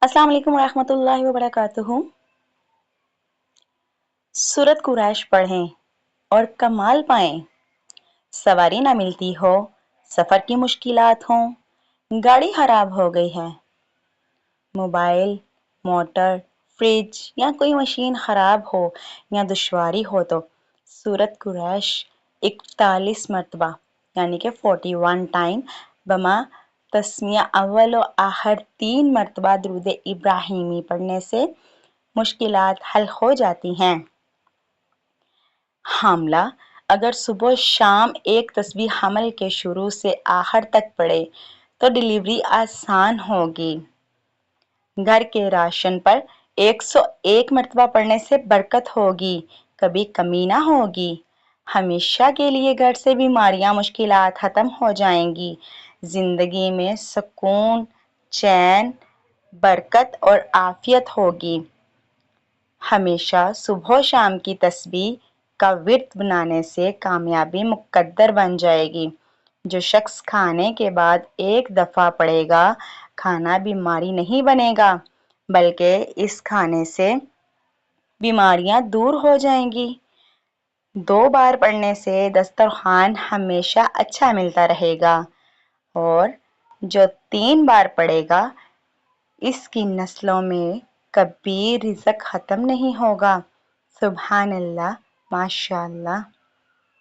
السلام علیکم ورحمۃ اللہ وبرکاتہ۔ سورت قریش پڑھیں اور کمال پائیں۔ سواری نہ ملتی ہو، سفر کی مشکلات ہوں، گاڑی خراب ہو گئی ہے، موبائل، موٹر، فریج یا کوئی مشین خراب ہو یا دشواری ہو تو سورت قریش 41 مرتبہ یعنی کہ 41 ٹائم بما تسمیہ اول و آخر 3 مرتبہ درود ابراہیمی پڑھنے سے مشکلات حل ہو جاتی ہیں۔ حاملہ اگر صبح و شام ایک تسبیح حمل کے شروع سے آخر تک پڑھے تو ڈلیوری آسان ہوگی۔ گھر کے راشن پر 101 مرتبہ پڑھنے سے برکت ہوگی، کبھی کمی نہ ہوگی۔ ہمیشہ کے لیے گھر سے بیماریاں مشکلات ختم ہو جائیں گی، زندگی میں سکون، چین، برکت اور عافیت ہوگی۔ ہمیشہ صبح و شام کی تسبیح کا ورد بنانے سے کامیابی مقدر بن جائے گی۔ جو شخص کھانے کے بعد ایک دفعہ پڑھے گا، کھانا بیماری نہیں بنے گا بلکہ اس کھانے سے بیماریاں دور ہو جائیں گی۔ 2 بار پڑھنے سے دسترخوان ہمیشہ اچھا ملتا رہے گا، اور جو 3 بار پڑھے گا اس کی نسلوں میں کبھی رزق ختم نہیں ہوگا۔ سبحان اللہ، ماشاء اللہ۔